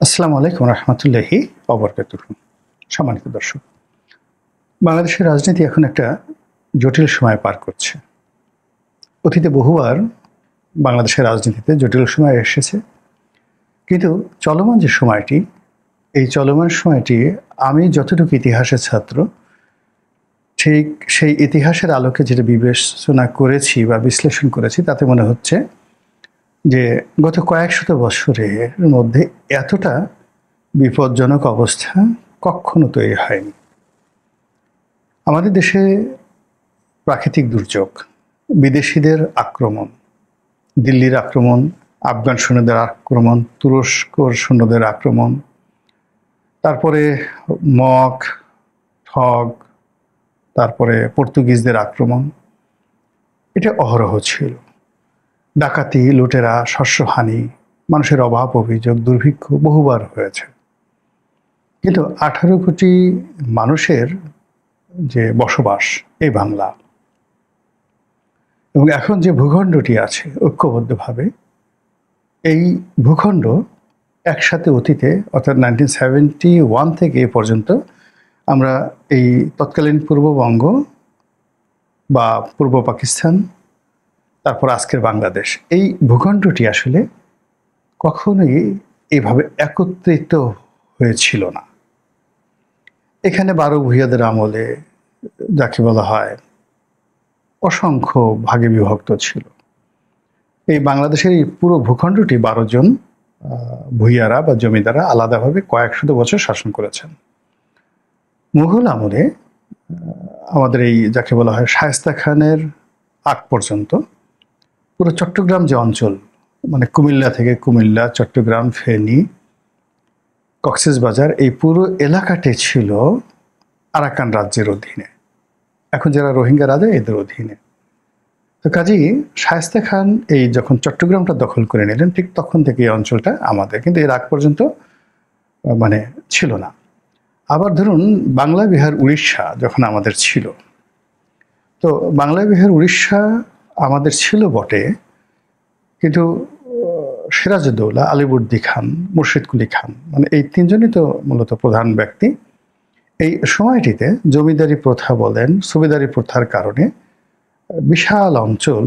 আসসালামু আলাইকুম রহমতুল্লাহি ওবরকাতুহু। সম্মানিত দর্শক, বাংলাদেশের রাজনীতি এখন একটা জটিল সময় পার করছে। অতীতে বহুবার বাংলাদেশের রাজনীতিতে জটিল সময় এসেছে, কিন্তু চলমান যে সময়টি, এই চলমান সময়টি আমি যতটুকু ইতিহাসের ছাত্র, ঠিক সেই ইতিহাসের আলোকে যেটা বিবেচনা করেছি বা বিশ্লেষণ করেছি, তাতে মনে হচ্ছে যে গত কয়েক শত বছরের মধ্যে এতটা বিপজ্জনক অবস্থা কখনো তৈরি হয়নি। আমাদের দেশে প্রাকৃতিক দুর্যোগ, বিদেশিদের আক্রমণ, দিল্লির আক্রমণ, আফগান সৈন্যদের আক্রমণ, তুরস্কর সৈন্যদের আক্রমণ, তারপরে মগ, ঠগ, তারপরে পর্তুগিজদের আক্রমণ, এটা অহরহ ছিল। ডাকাতি, লুটেরা, শস্যহানি, মানুষের অভাব, অভিযোগ, দুর্ভিক্ষ বহুবার হয়েছে। কিন্তু 18 কোটি মানুষের যে বসবাস এই বাংলা, এবং এখন যে ভূখণ্ডটি আছে ঐক্যবদ্ধভাবে, এই ভূখণ্ড একসাথে অতীতে অর্থাৎ 1971 থেকে এ পর্যন্ত আমরা এই তৎকালীন পূর্ববঙ্গ বা পূর্ব পাকিস্তান, তারপর আজকের বাংলাদেশ, এই ভূখণ্ডটি আসলে কখনোই এইভাবে একত্রিত হয়েছিল না। এখানে 12 ভূঁইয়াদের আমলে যাকে বলা হয় অসংখ্য ভাগে বিভক্ত ছিল। এই বাংলাদেশের এই পুরো ভূখণ্ডটি 12 জন ভূঁইয়ারা বা জমিদাররা আলাদাভাবে কয়েক শত বছর শাসন করেছেন। মুঘল আমলে আমাদের এই যাকে বলা হয় শায়েস্তা খানের আগ পর্যন্ত পুরো চট্টগ্রাম যে অঞ্চল, মানে কুমিল্লা থেকে কুমিল্লা, চট্টগ্রাম, ফেনী, কক্সবাজার, এই পুরো এলাকাটি ছিল আরাকান রাজ্যের অধীনে। এখন যারা রোহিঙ্গা রাজা, এদের অধীনে। তো কাজেই শায়েস্তা খান এই যখন চট্টগ্রামটা দখল করে নিলেন, ঠিক তখন থেকে এই অঞ্চলটা আমাদের, কিন্তু এর আগ পর্যন্ত মানে ছিল না। আবার ধরুন বাংলা, বিহার, উড়িষ্যা যখন আমাদের ছিল, তো বাংলা, বিহার, উড়িষ্যা আমাদের ছিল বটে, কিন্তু সিরাজউদ্দৌলা, আলিবর্দী খান, মুর্শিদ কুলি খান, মানে এই তিনজনই তো মূলত প্রধান ব্যক্তি। এই সময়টিতে জমিদারি প্রথা বলেন, সুবেদারি প্রথার কারণে বিশাল অঞ্চল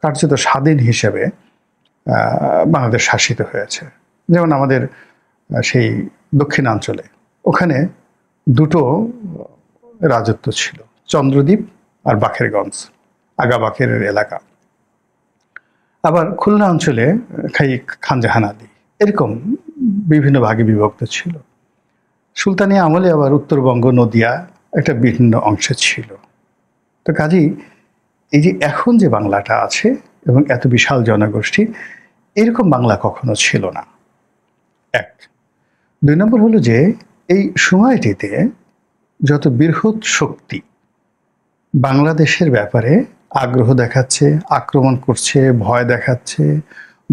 কার্যত স্বাধীন হিসেবে বাংলাদেশ শাসিত হয়েছে। যেমন আমাদের সেই দক্ষিণাঞ্চলে, ওখানে দুটো রাজত্ব ছিল, চন্দ্রদ্বীপ আর বাকেরগঞ্জ, আগা বাকেরের এলাকা। আবার খুলনা অঞ্চলে খানজাহান আলী, এরকম বিভিন্ন ভাগে বিভক্ত ছিল। সুলতানি আমলে আবার উত্তরবঙ্গ, নদিয়া একটা ভিন্ন অংশে ছিল। তো কাজেই এই যে এখন যে বাংলাটা আছে এবং এত বিশাল জনগোষ্ঠী, এরকম বাংলা কখনো ছিল না। এক। 2 নম্বর হলো যে এই সময়টিতে যত বৃহৎ শক্তি বাংলাদেশের ব্যাপারে আগ্রহ দেখাচ্ছে, আক্রমণ করছে, ভয় দেখাচ্ছে,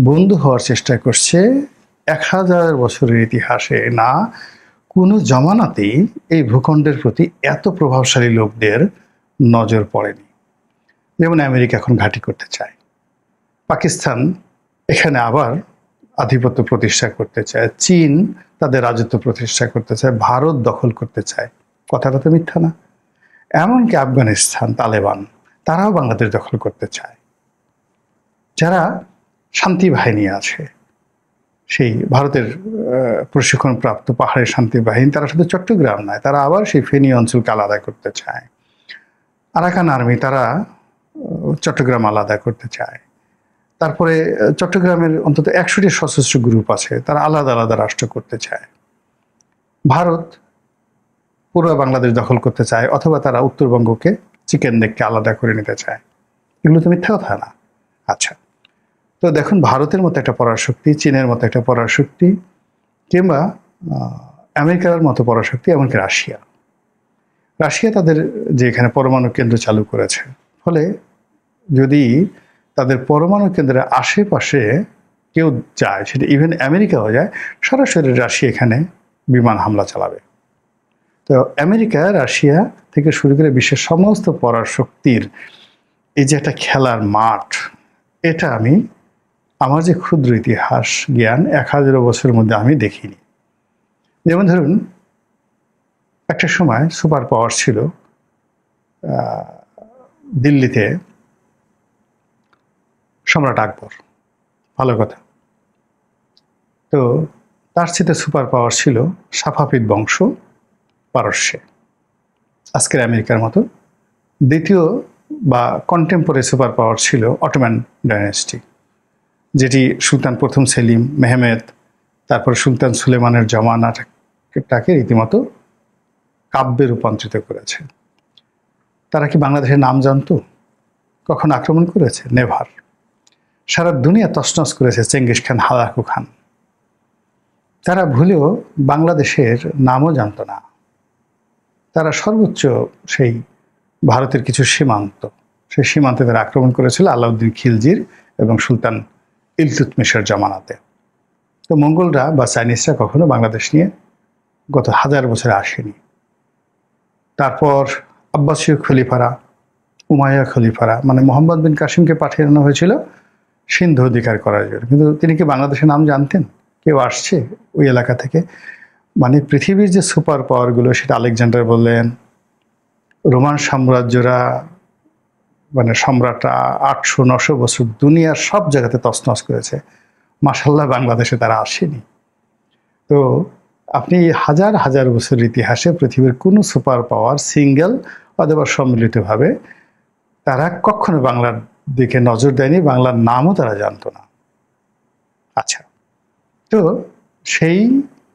বন্ধু হওয়ার চেষ্টা করছে, 1000 বছরের ইতিহাসে না কোনো জমানাতেই এই ভূখণ্ডের প্রতি এত প্রভাবশালী লোকদের নজর পড়েনি। যেমন আমেরিকা এখন ঘাঁটি করতে চায়, পাকিস্তান এখানে আবার আধিপত্য প্রতিষ্ঠা করতে চায়, চীন তাদের রাজত্ব প্রতিষ্ঠা করতে চায়, ভারত দখল করতে চায়। কথাটা তো মিথ্যা না। এমনকি আফগানিস্তান, তালেবান, তারাও বাংলাদেশ দখল করতে চায়। যারা শান্তি বাহিনী আছে, সেই ভারতের প্রশিক্ষণপ্রাপ্ত পাহাড়ের শান্তি বাহিনী, তারা শুধু চট্টগ্রাম নয়, তারা আবার সেই ফেনী অঞ্চলকে আলাদা করতে চায়। আরাকান আর্মি, তারা চট্টগ্রাম আলাদা করতে চায়। তারপরে চট্টগ্রামের অন্তত 100টি সশস্ত্র গ্রুপ আছে, তারা আলাদা আলাদা রাষ্ট্র করতে চায়। ভারত পুরো বাংলাদেশ দখল করতে চায়, অথবা তারা উত্তরবঙ্গকে, চিকেন নেককে আলাদা করে নিতে চায়। এগুলো তো মিথ্যা কথা না। আচ্ছা, তো দেখুন ভারতের মতো একটা পরাশক্তি, চীনের মতো একটা পরাশক্তি, কিংবা আমেরিকার মতো পরাশক্তি, এমনকি রাশিয়া তাদের যে এখানে পরমাণু কেন্দ্র চালু করেছে, ফলে যদি তাদের পরমাণু কেন্দ্রের আশেপাশে কেউ যায়, সেটা ইভেন আমেরিকাও যায়, সরাসরি রাশিয়া এখানে বিমান হামলা চালাবে। তো আমেরিকা, রাশিয়া থেকে শুরু করে বিশ্বের সমস্ত পরাশক্তির এই যে একটা খেলার মাঠ, এটা আমি আমার যে ক্ষুদ্র ইতিহাস জ্ঞান 1000 বছরের মধ্যে আমি দেখিনি। যেমন ধরুন, একটা সময় সুপার পাওয়ার ছিল দিল্লিতে সম্রাট আকবর, ভালো কথা। তো তার সাথে সুপার পাওয়ার ছিল সাফাভিদ বংশ পারস্যে, আজকের আমেরিকার মতো। দ্বিতীয় বা কন্টেম্পোরারি সুপার পাওয়ার ছিল অটোম্যান ডাইনেস্টি, যেটি সুলতান প্রথম সেলিম, মেহমেদ, তারপর সুলতান সুলেমানের জমানাটাকে রীতিমতো কাব্যে রূপান্তরিত করেছে। তারা কি বাংলাদেশের নাম জানতো? কখন আক্রমণ করেছে? নেভার। সারা দুনিয়া তছনছ করেছে চেঙ্গিস খান, হালাকু খান। তারা ভুলেও বাংলাদেশের নামও জানত না। তারা সর্বোচ্চ সেই ভারতের কিছু সীমান্ত, সেই সীমান্তে তারা আক্রমণ করেছিল আলাউদ্দিন খিলজির এবং সুলতান ইলতুৎমিশের জামানাতে। তো মঙ্গলরা বা চাইনিজরা কখনো বাংলাদেশ নিয়ে গত 1000 বছরে আসেনি। তারপর আব্বাসীয় খলিফারা, উমাইয়া খলিফারা, মানে মোহাম্মদ বিন কাসিমকে পাঠানো হয়েছিল সিন্ধু অধিকার করার জন্য, কিন্তু তিনি কি বাংলাদেশের নাম জানতেন? কেউ আসছে ওই এলাকা থেকে? মানে পৃথিবীর যে সুপার পাওয়ারগুলো, সেটা আলেকজান্ডার বললেন, রোমান সাম্রাজ্যরা, মানে সম্রাটরা 800-900 বছর দুনিয়ার সব জায়গাতে তছনছ করেছে, মাশাআল্লাহ বাংলাদেশে তারা আসেনি। তো আপনি হাজার হাজার বছর ইতিহাসে পৃথিবীর কোনো সুপার পাওয়ার সিঙ্গেল অথবা সম্মিলিতভাবে তারা কখনো বাংলার দিকে নজর দেয়নি, বাংলার নামও তারা জানতো না। আচ্ছা, তো সেই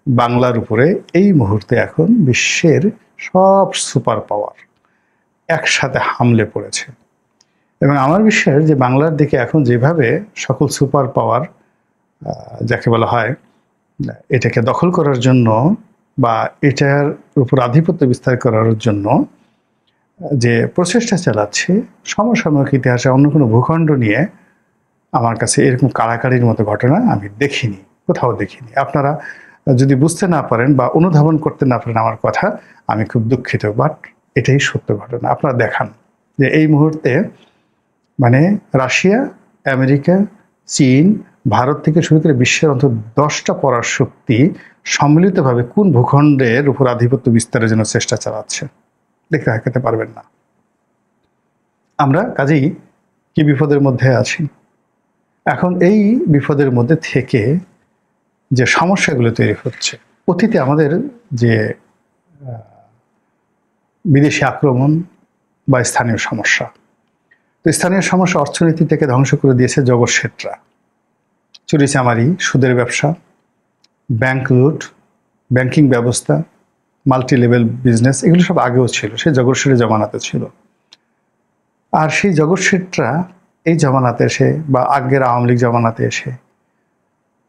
বাংলার উপরে এই মুহূর্তে এখন বিশ্বের সব সুপার পাওয়ার একসাথে হামলে পড়েছে। এবং আমার বিশ্বাস যে বাংলার দিকে এখন যেভাবে সকল সুপার পাওয়ার, যাকে বলা হয়, এটাকে দখল করার জন্য বা এটার উপর আধিপত্য বিস্তার করার জন্য যে প্রচেষ্টা চালাচ্ছে, সমসাময়িক ইতিহাসে অন্য কোনো ভূখণ্ড নিয়ে আমার কাছে এরকম কাড়াকাড়ির মতো ঘটনা আমি দেখিনি, কোথাও দেখিনি। আপনারা যদি বুঝতে না পারেন বা অনুধাবন করতে না পারেন আমার কথা, আমি খুব দুঃখিত, বাট এটাই সত্য ঘটনা। আপনারা দেখান যে এই মুহূর্তে মানে রাশিয়া, আমেরিকা, চীন, ভারত থেকে শুরু করে বিশ্বের অন্তত 10টা পরাশক্তি সম্মিলিতভাবে কোন ভূখণ্ডের উপর আধিপত্য বিস্তারের জন্য চেষ্টা চালাচ্ছে, দেখতে থাকতে পারবেন না। আমরা কাজেই কি বিপদের মধ্যে আছি। এখন এই বিপদের মধ্যে থেকে যে সমস্যাগুলো তৈরি হচ্ছে, অতীতে আমাদের যে বিদেশি আক্রমণ বা স্থানীয় সমস্যা, তো স্থানীয় সমস্যা অর্থনীতি থেকে ধ্বংস করে দিয়েছে জগৎ শেটরা। চুরিচামারি, সুদের ব্যবসা, ব্যাংক লুট, ব্যাংকিং ব্যবস্থা, মাল্টি লেভেল বিজনেস, এগুলো সব আগেও ছিল, সেই জগৎ শেঠের জমানাতে ছিল। আর সেই জগৎ শেঠরা এই জমানাতে এসে বা আগের আওয়ামী লীগ জমানাতে এসে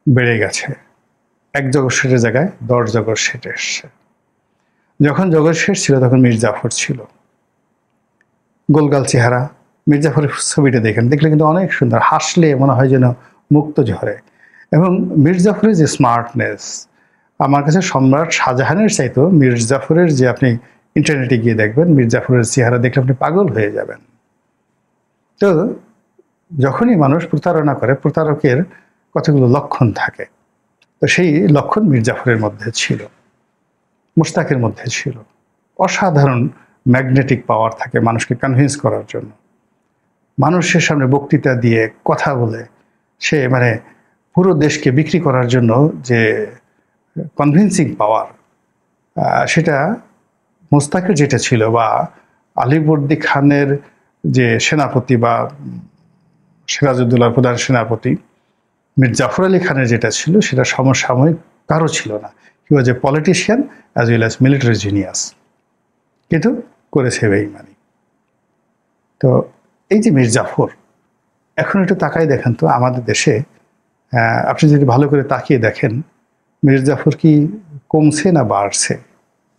বেড়ে গেছে। এক জগৎ শেঠের জায়গায় 10 জগৎ শেঠ এসছে। যখন জগৎ শেঠ ছিল তখন মীর জাফর ছিল, গোলগাল চেহারা। মীর জাফরের ছবিটা দেখলে কিন্তু অনেক সুন্দর, হাসলে মনে হয় যেন মুক্ত ঝরে। এবং মীর জাফরের যে স্মার্টনেস, আমার কাছে সম্রাট শাহজাহানের চাইতো মীর জাফরের, যে আপনি ইন্টারনেটে গিয়ে দেখবেন মীর জাফরের চেহারা দেখলে আপনি পাগল হয়ে যাবেন। তো যখনই মানুষ প্রতারণা করে, প্রতারকের কতগুলো লক্ষণ থাকে, তো সেই লক্ষণ মীর জাফরের মধ্যে ছিল, মুশতাকের মধ্যে ছিল। অসাধারণ ম্যাগনেটিক পাওয়ার থাকে মানুষকে কনভিন্স করার জন্য। মানুষের সামনে বক্তৃতা দিয়ে কথা বলে সে মানে পুরো দেশকে বিক্রি করার জন্য যে কনভিন্সিং পাওয়ার, সেটা মুশতাকের যেটা ছিল, বা আলীবর্দী খানের যে সেনাপতি বা সিরাজউদ্দৌলার প্রধান সেনাপতি মীর জাফর আলী খানের যেটা ছিল, সেটা সমসাময়িক কারো ছিল না। He was a politician as well as military genius, কিন্তু করেছে বেঈমানি। তো এই যে মীর জাফর, এখন একটু তাকাই দেখেন তো আমাদের দেশে, আপনি যদি ভালো করে তাকিয়ে দেখেন, মীর জাফর কি কমছে না বাড়ছে?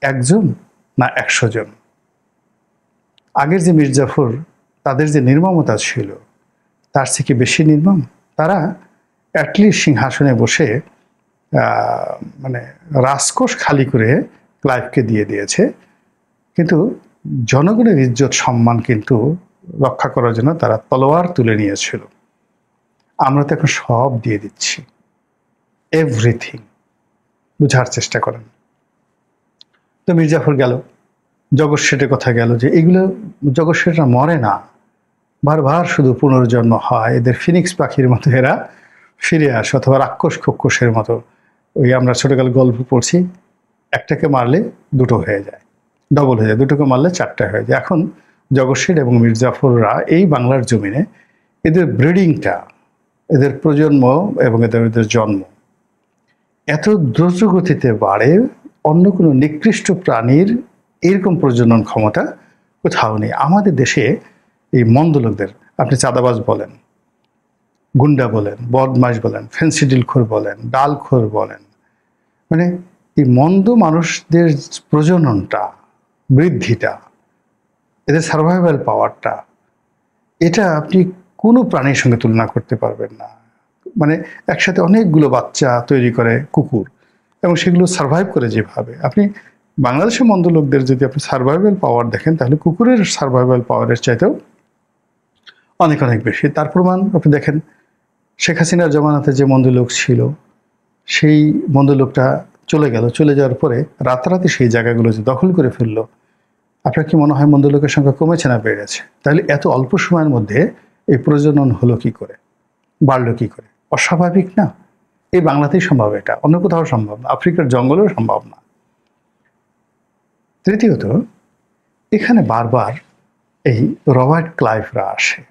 1 জন না 100 জন? আগের যে মীর জাফর, তাদের যে নির্মমতা ছিল তার থেকে বেশি নির্মম। তারা অ্যাটলিস্ট সিংহাসনে বসে মানে রাজকোষ খালি করে ক্লাইভকে দিয়ে দিয়েছে, কিন্তু জনগণের ইজ্জত সম্মান কিন্তু রক্ষা করার জন্য তারা তলোয়ার তুলে নিয়েছিল। আমরা তো এখন সব দিয়ে দিচ্ছি, এভরিথিং। বুঝার চেষ্টা করেন। তো মির্জাফর গেল, জগৎ শেঠের কথা গেল, যে এগুলো জগৎ শেঠরা মরে না, বারবার শুধু পুনর্জন্ম হয়, এদের ফিনিক্স পাখির মতো এরা ফিরে আসে, অথবা রাক্ষস খক্ষসের মতো। ওই আমরা ছোটকালে গল্প পড়ছি, একটাকে মারলে দুটো হয়ে যায়, ডবল হয়ে যায়, দুটোকে মারলে চারটা হয়ে যায়। এখন জগৎ শেঠ এবং মির্জাফররা এই বাংলার জমিনে এদের ব্রিডিংটা, এদের প্রজন্ম এবং এদের জন্ম এত দ্রুত গতিতে বাড়ে, অন্য কোনো নিকৃষ্ট প্রাণীর এরকম প্রজনন ক্ষমতা কোথাও নেই। আমাদের দেশে এই মন্দ লোকদের, আপনি চাঁদাবাজ বলেন, গুন্ডা বলেন, বদমাশ বলেন, ফেন্সিডিলখোর বলেন, ডালখোর বলেন, মানে এই মন্দ মানুষদের প্রজননটা, বৃদ্ধিটা, এদের সার্ভাইভাল পাওয়ারটা, এটা আপনি কোনো প্রাণীর সঙ্গে তুলনা করতে পারবেন না। মানে একসাথে অনেকগুলো বাচ্চা তৈরি করে কুকুর, এবং সেগুলো সার্ভাইভ করে যেভাবে, আপনি বাংলাদেশের মন্দ লোকদের যদি আপনি সার্ভাইভাল পাওয়ার দেখেন, তাহলে কুকুরের সার্ভাইভাল পাওয়ারের চাইতেও অনেক অনেক বেশি। তার প্রমাণ আপনি দেখেন, শেখ হাসিনার জমানাতে যে মন্দ লোক ছিল, সেই মন্দ লোকটা চলে গেল, চলে যাওয়ার পরে রাতারাতি সেই জায়গাগুলো যে দখল করে ফেললো, আপনার কি মনে হয় মন্দ লোকের সংখ্যা কমেছে না বেড়েছে? তাহলে এত অল্প সময়ের মধ্যে এই প্রজনন হলো কি করে, বাড়লো কি করে? অস্বাভাবিক না? এই বাংলাতেই সম্ভব, এটা অন্য কোথাও সম্ভব না, আফ্রিকার জঙ্গলেও সম্ভব না। তৃতীয়ত, এখানে বারবার এই রবার্ট ক্লাইভরা আসে।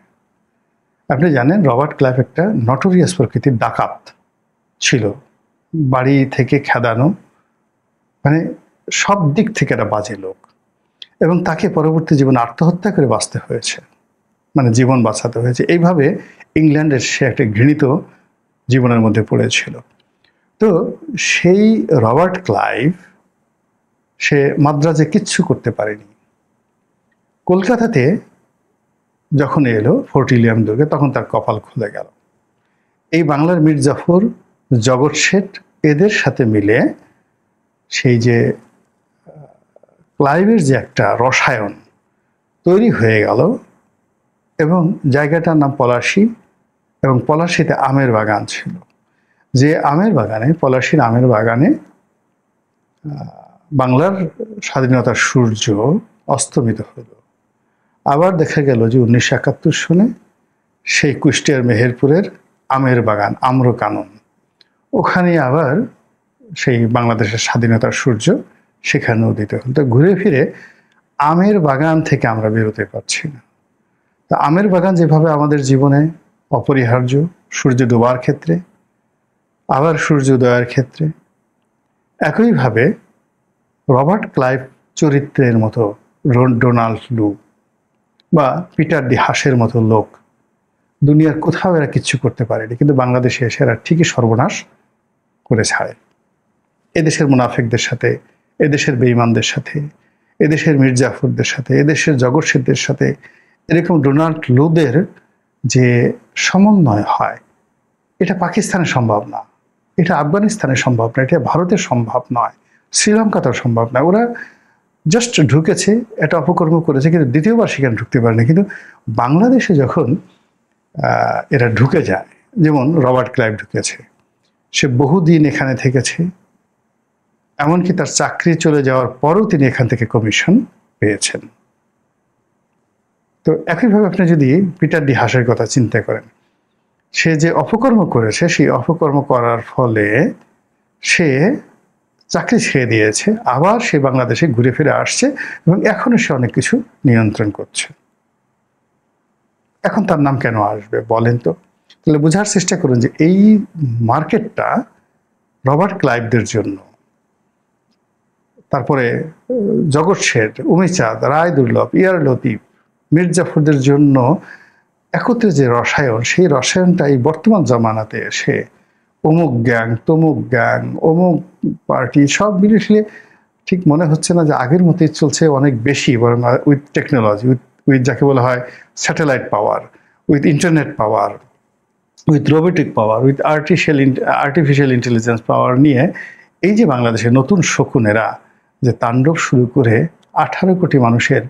আপনি জানেন রবার্ট ক্লাইভ একটা নটোরিয়াস প্রকৃতির ডাকাত ছিল, বাড়ি থেকে খেদানো, মানে সব দিক থেকে একটা বাজে লোক, এবং তাকে পরবর্তী জীবনে আত্মহত্যা করে বাঁচতে হয়েছে, মানে জীবন বাঁচাতে হয়েছে। এইভাবে ইংল্যান্ডের সে একটা ঘৃণিত জীবনের মধ্যে পড়েছিল। তো সেই রবার্ট ক্লাইভ, সে মাদ্রাজে কিচ্ছু করতে পারেনি। কলকাতাতে যখন এলো ফোর্ট উইলিয়াম দুর্গে, তখন তার কপাল খুলে গেল। এই বাংলার মির্জাফর, জগৎ শেঠ, এদের সাথে মিলে সেই যে ক্লাইভের যে একটা রসায়ন তৈরি হয়ে গেল, এবং জায়গাটার নাম পলাশী, এবং পলাশীতে আমের বাগান ছিল। যে আমের বাগানে, পলাশীর আমের বাগানে বাংলার স্বাধীনতার সূর্য অস্তমিত হলো। আবার দেখা গেল যে 1971 সনে সেই কুষ্টিয়ার মেহেরপুরের আমের বাগান, আম্রকানন, ওখানে আবার সেই বাংলাদেশের স্বাধীনতার সূর্য সেখানে উদিত হল। তো ঘুরে ফিরে আমের বাগান থেকে আমরা বেরোতে পারছি না। তা আমের বাগান যেভাবে আমাদের জীবনে অপরিহার্য, সূর্য ডোবার ক্ষেত্রে, আবার সূর্যোদয়ের ক্ষেত্রে, একইভাবে রবার্ট ক্লাইভ চরিত্রের মতো ডোনাল্ড লু বা পিটার ডি হাসের মতো লোক দুনিয়ার কোথাও এরা কিচ্ছু করতে পারেনি, কিন্তু বাংলাদেশে এসে এরা ঠিকই সর্বনাশ করে ছাড়ে। এদেশের মুনাফিকদের সাথে, এদেশের বেঈমানদের সাথে, এদেশের মির্জাফরদের সাথে, এদেশের জগৎ শেঠদের সাথে এরকম ডোনাল্ড লুদের যে সমন্বয় হয়, এটা পাকিস্তানে সম্ভব না, এটা আফগানিস্তানে সম্ভব না, এটা ভারতের সম্ভব নয়, শ্রীলঙ্কাতেও সম্ভব না। ওরা জাস্ট ঢুকেছে, এটা অপকর্ম করেছে, কিন্তু দ্বিতীয়বার সেখানে ঢুকতে পারেনি। কিন্তু বাংলাদেশে যখন এরা ঢুকে যায়, যেমন রবার্ট ক্লাইভ ঢুকেছে, সে বহুদিন এখানে থেকেছে, এমনকি তার চাকরি চলে যাওয়ার পরও তিনি এখান থেকে কমিশন পেয়েছেন। তো একইভাবে আপনি যদি পিটার ডি হাসের কথা চিন্তা করেন, সে যে অপকর্ম করেছে, সেই অপকর্ম করার ফলে সে চাকরি ছেড়ে দিয়েছে, আবার সে বাংলাদেশে ঘুরে ফিরে আসছে, এবং এখনো সে অনেক কিছু নিয়ন্ত্রণ করছে। এখন তার নাম কেন আসবে বলেন তো? তাহলে বোঝার চেষ্টা করুন যে এই মার্কেটটা রবার্ট ক্লাইভদের জন্য, তারপরে জগৎ শেঠ, উমিচাঁদ, রায় দুর্লভ, ইয়ার লতিফ, মির্জাফরদের জন্য একত্রে যে রসায়ন, সেই রসায়নটা এই বর্তমান জামানাতে এসে অমুক গ্যাং, তমুক গ্যাং, অমুক পার্টি সব মিলে ঠিক মনে হচ্ছে না যে আগের মতোই চলছে, অনেক বেশি, বরং উইথ টেকনোলজি, উইথ যাকে বলা হয় satellite power, with internet power, with robotic power, with artificial intelligence power নিয়ে এই যে বাংলাদেশের নতুন শকুনেরা যে তাণ্ডব শুরু করে, 18 কোটি মানুষের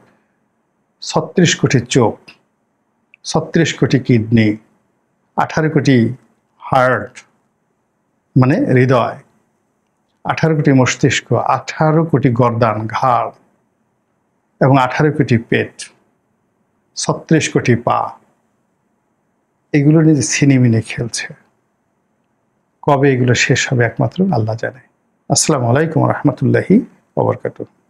36 কোটি চোখ, 36 কোটি কিডনি, 18 কোটি হার্ট, মানে হৃদয়, 18 কোটি মস্তিষ্ক, 18 কোটি গর্দান ঘাড় এবং 18 কোটি পেট, 36 কোটি পা, এগুলো নিয়ে ছিনিমিনি খেলছে। কবে এগুলো শেষ হবে একমাত্র আল্লাহ জানে। আসসালামু আলাইকুম রহমতুল্লাহি ওয়া বারাকাতুহু।